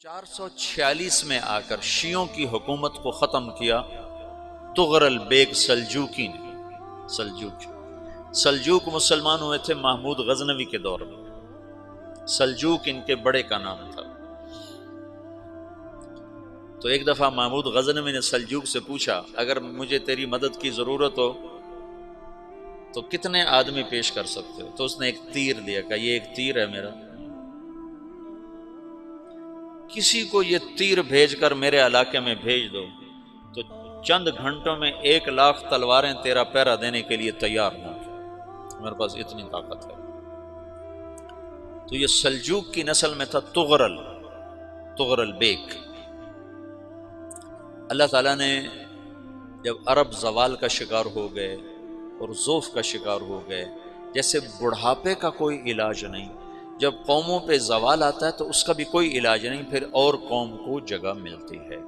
446 میں آ کر شیعوں کی حکومت کو ختم کیا طغرل بیگ سلجوکی نے۔ سلجوک مسلمان ہوئے تھے محمود غزنوی کے دور میں، سلجوک ان کے بڑے کا نام تھا۔ تو ایک دفعہ محمود غزنوی نے سلجوک سے پوچھا اگر مجھے تیری مدد کی ضرورت ہو تو کتنے آدمی پیش کر سکتے ہو؟ تو اس نے ایک تیر دیا، کہا یہ ایک تیر ہے میرا، کسی کو یہ تیر بھیج کر میرے علاقے میں بھیج دو تو چند گھنٹوں میں 1,00,000 تلواریں تیرا پہرا دینے کے لیے تیار ہوں، میرے پاس اتنی طاقت ہے۔ تو یہ سلجوک کی نسل میں تھا طغرل بیگ۔ اللہ تعالیٰ نے جب عرب زوال کا شکار ہو گئے اور ضعف کا شکار ہو گئے، جیسے بڑھاپے کا کوئی علاج نہیں، جب قوموں پہ زوال آتا ہے تو اس کا بھی کوئی علاج نہیں، پھر اور قوم کو جگہ ملتی ہے۔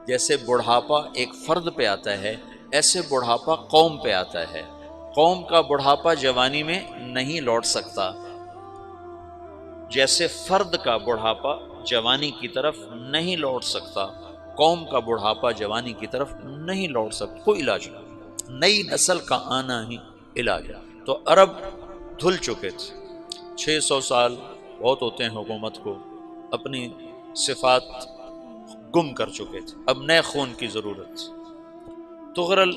جیسے بڑھاپا ایک فرد پہ آتا ہے، ایسے بڑھاپا قوم پہ آتا ہے۔ قوم کا بڑھاپا جوانی میں نہیں لوٹ سکتا، جیسے فرد کا بڑھاپا جوانی کی طرف نہیں لوٹ سکتا، قوم کا بڑھاپا جوانی کی طرف نہیں لوٹ سکتا، کوئی علاج نہیں، نئی نسل کا آنا ہی علاج ہے۔ تو عرب دھل چکے تھے، 600 سال بہت ہوتے ہیں حکومت کو، اپنی صفات گم کر چکے تھے، اب نئے خون کی ضرورت تھی۔ طغرل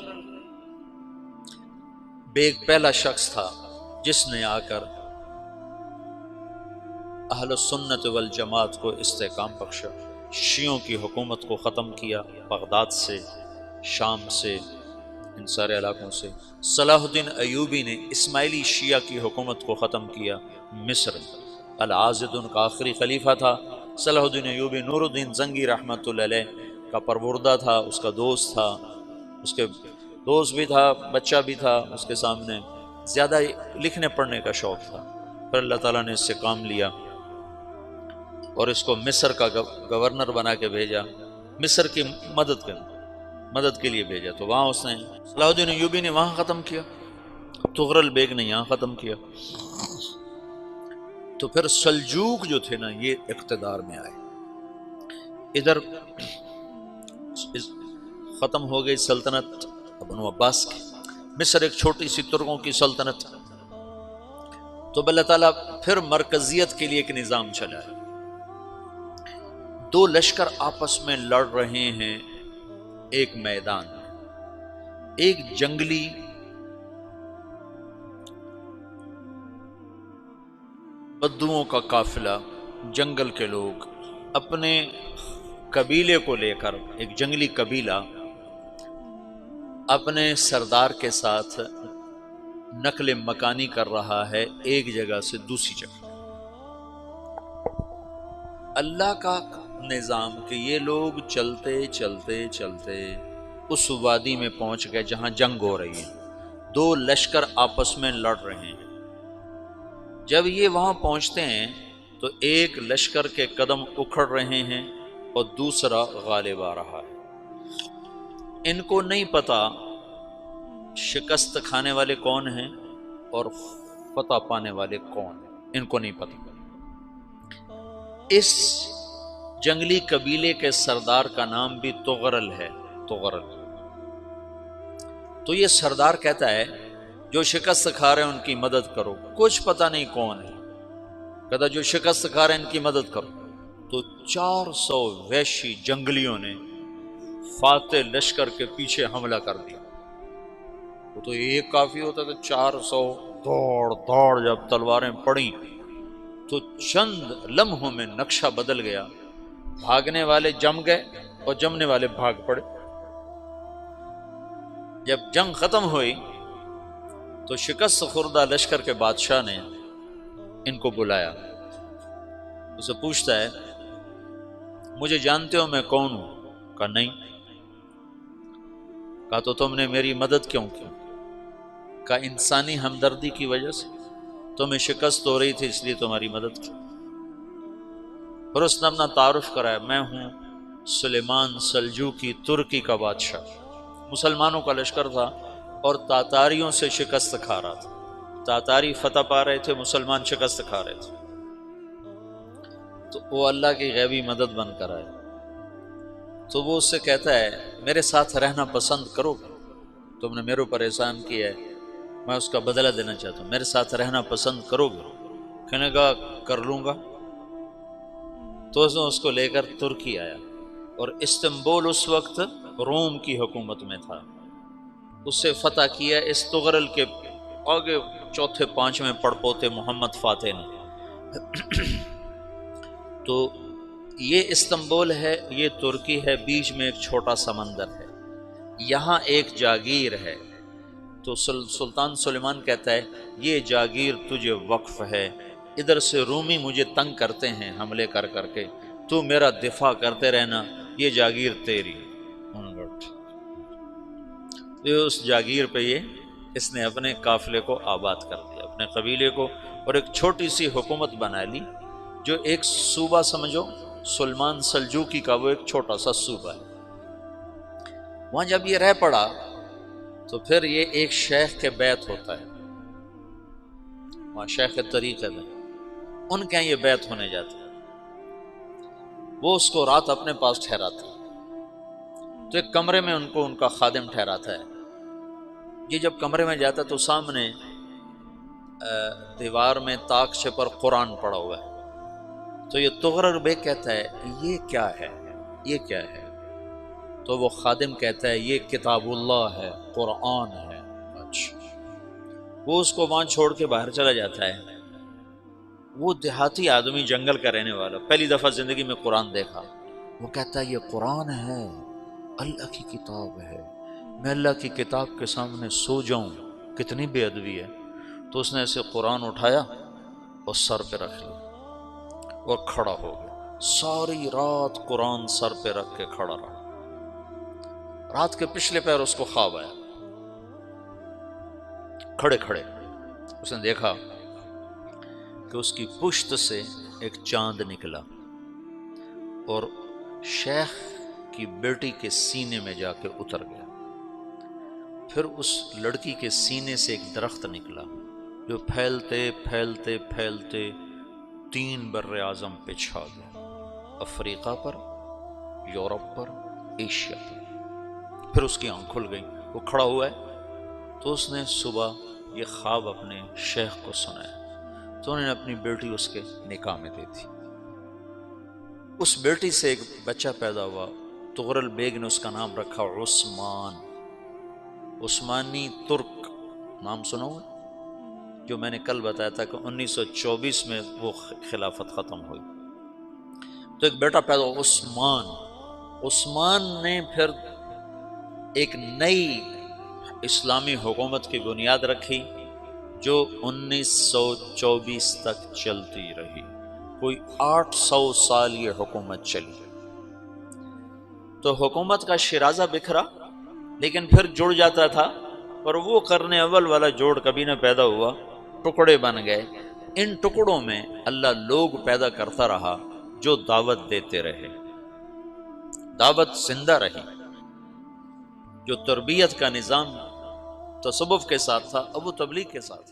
بیگ پہلا شخص تھا جس نے آ کر اہل سنت والجماعت کو استحکام بخشا، شیعوں کی حکومت کو ختم کیا، بغداد سے، شام سے، ان سارے علاقوں سے۔ صلاح الدین ایوبی نے اسماعیلی شیعہ کی حکومت کو ختم کیا، مصر۔ العاضد ان کا آخری خلیفہ تھا۔ صلاح الدین ایوبی نور الدین زنگی رحمۃ اللہ علیہ کا پروردہ تھا، اس کا دوست تھا، اس کے دوست بھی تھا، بچہ بھی تھا اس کے سامنے، زیادہ لکھنے پڑھنے کا شوق تھا۔ پھر اللہ تعالیٰ نے اس سے کام لیا اور اس کو مصر کا گورنر بنا کے بھیجا، مصر کی مدد کے لیے بھیجا۔ تو وہاں اس نے صلاح الدین ایوبی نے وہاں ختم کیا، طغرل بیگ نے یہاں ختم کیا۔ تو پھر سلجوک جو تھے نا یہ اقتدار میں آئے، ادھر ختم ہو گئی سلطنت بنو عباس کی، مصر ایک چھوٹی سی ترکوں کی سلطنت۔ تو اللہ تعالیٰ پھر مرکزیت کے لیے ایک نظام چلایا، دو لشکر آپس میں لڑ رہے ہیں ایک میدان میں، ایک جنگلی بدوؤں کا قافلہ، جنگل کے لوگ اپنے قبیلے کو لے کر، ایک جنگلی قبیلہ اپنے سردار کے ساتھ نقل مکانی کر رہا ہے ایک جگہ سے دوسری جگہ۔ اللہ کا نظام کہ یہ لوگ چلتے چلتے چلتے اس وادی میں پہنچ گئے جہاں جنگ ہو رہی ہے، دو لشکر آپس میں لڑ رہے ہیں۔ جب یہ وہاں پہنچتے ہیں تو ایک لشکر کے قدم اکھڑ رہے ہیں اور دوسرا غالب آ رہا ہے۔ ان کو نہیں پتا شکست کھانے والے کون ہیں اور فتح پانے والے کون ہیں، ان کو نہیں پتا۔ اس جنگلی قبیلے کے سردار کا نام بھی طغرل ہے، طغرل۔ تو یہ سردار کہتا ہے جو شکست کھا رہے ہیں ان کی مدد کرو، کچھ پتہ نہیں کون ہے، کہتا جو شکست کھا رہے ہیں ان کی مدد کرو۔ تو 400 وحشی جنگلیوں نے فاتح لشکر کے پیچھے حملہ کر دیا۔ وہ تو ایک کافی ہوتا تھا، 400 دوڑ جب تلواریں پڑیں تو چند لمحوں میں نقشہ بدل گیا، بھاگنے والے جم گئے اور جمنے والے بھاگ پڑے۔ جب جنگ ختم ہوئی تو شکست خوردہ لشکر کے بادشاہ نے ان کو بلایا، اسے پوچھتا ہے مجھے جانتے ہو میں کون ہوں؟ کہا نہیں۔ کہا تو تم نے میری مدد کیوں کی؟ کہا انسانی ہمدردی کی وجہ سے، تمہیں شکست ہو رہی تھی اس لیے تمہاری مدد کی۔ پھر اس نے اپنا تعارف کرایا، میں ہوں سلیمان سلجوکی، ترکی کا بادشاہ۔ مسلمانوں کا لشکر تھا اور تاتاریوں سے شکست کھا رہا تھا، تاتاری فتح پا رہے تھے، مسلمان شکست کھا رہے تھے۔ تو وہ اللہ کی غیبی مدد بن کر آئے، تو وہ اس سے کہتا ہے میرے ساتھ رہنا پسند کرو گے؟ تم نے میرے اوپر احسان کیا ہے، میں اس کا بدلہ دینا چاہتا ہوں، میرے ساتھ رہنا پسند کرو گے؟ کہنے لگا کر لوں گا۔ تو اس کو لے کر ترکی آیا، اور استنبول اس وقت روم کی حکومت میں تھا، اسے فتح کیا اس تغرل کے آگے چوتھے پانچویں پڑپوتے محمد فاتح نے۔ تو یہ استنبول ہے، یہ ترکی ہے، بیچ میں ایک چھوٹا سمندر ہے، یہاں ایک جاگیر ہے۔ تو سلطان سلیمان کہتا ہے یہ جاگیر تجھے وقف ہے، ادھر سے رومی مجھے تنگ کرتے ہیں حملے کر کر کے، تو میرا دفاع کرتے رہنا، یہ جاگیر تیری۔ اس جاگیر پہ اس نے اپنے قافلے کو آباد کر دیا، اپنے قبیلے کو، اور ایک چھوٹی سی حکومت بنا لی، جو ایک صوبہ سمجھو، سلمان سلجوقی کا وہ ایک چھوٹا سا صوبہ ہے۔ وہاں جب یہ رہ پڑا تو پھر یہ ایک شیخ کے بیعت ہوتا ہے، وہاں شیخ طریقہ میں ان کے یہ بیعت ہونے جاتا ہے، وہ اس کو رات اپنے پاس ٹھہراتا ہے، تو ایک کمرے میں ان کو ان کا خادم ٹھہراتا ہے۔ یہ جب کمرے میں جاتا تو سامنے دیوار میں طاقچے پر قرآن پڑا ہوا ہے، تو یہ تغرل بیگ کہتا ہے یہ کیا ہے، یہ کیا ہے؟ تو وہ خادم کہتا ہے یہ کتاب اللہ ہے، قرآن ہے۔ اچھا، وہ اس کو وہاں چھوڑ کے باہر چلا جاتا ہے۔ وہ دیہاتی آدمی، جنگل کا رہنے والا، پہلی دفعہ زندگی میں قرآن دیکھا، وہ کہتا ہے یہ قرآن ہے، اللہ کی کتاب ہے، میں اللہ کی کتاب کے سامنے سو جاؤں، کتنی بے ادبی ہے۔ تو اس نے ایسے قرآن اٹھایا اور سر پہ رکھ لیا اور کھڑا ہو گیا، ساری رات قرآن سر پہ رکھ کے کھڑا رہا۔ رات کے پچھلے پہر اس کو خواب آیا، کھڑے کھڑے اس نے دیکھا کہ اس کی پشت سے ایک چاند نکلا اور شیخ کی بیٹی کے سینے میں جا کے اتر گیا، پھر اس لڑکی کے سینے سے ایک درخت نکلا جو پھیلتے پھیلتے پھیلتے 3 بر اعظم پہ چھا گیا، افریقہ پر، یورپ پر، ایشیا پر۔ پھر اس کی آنکھ کھل گئی، وہ کھڑا ہوا ہے، تو اس نے صبح یہ خواب اپنے شیخ کو سنایا، تو انہوں نے اپنی بیٹی اس کے نکاح میں دے دی۔ اس بیٹی سے ایک بچہ پیدا ہوا، تغرل بیگ نے اس کا نام رکھا عثمان، عثمانی ترک نام سنا ہوا، جو میں نے کل بتایا تھا کہ 1924 میں وہ خلافت ختم ہوئی، تو ایک بیٹا پیدا ہوا عثمان۔ عثمان نے پھر ایک نئی اسلامی حکومت کی بنیاد رکھی جو 1924 تک چلتی رہی، کوئی 800 سال یہ حکومت چلی۔ تو حکومت کا شیرازہ بکھرا لیکن پھر جڑ جاتا تھا، پر وہ کرنے اول والا جوڑ کبھی نہ پیدا ہوا، ٹکڑے بن گئے۔ ان ٹکڑوں میں اللہ لوگ پیدا کرتا رہا جو دعوت دیتے رہے، دعوت زندہ رہی، جو تربیت کا نظام تصوف کے ساتھ تھا اب وہ تبلیغ کے ساتھ۔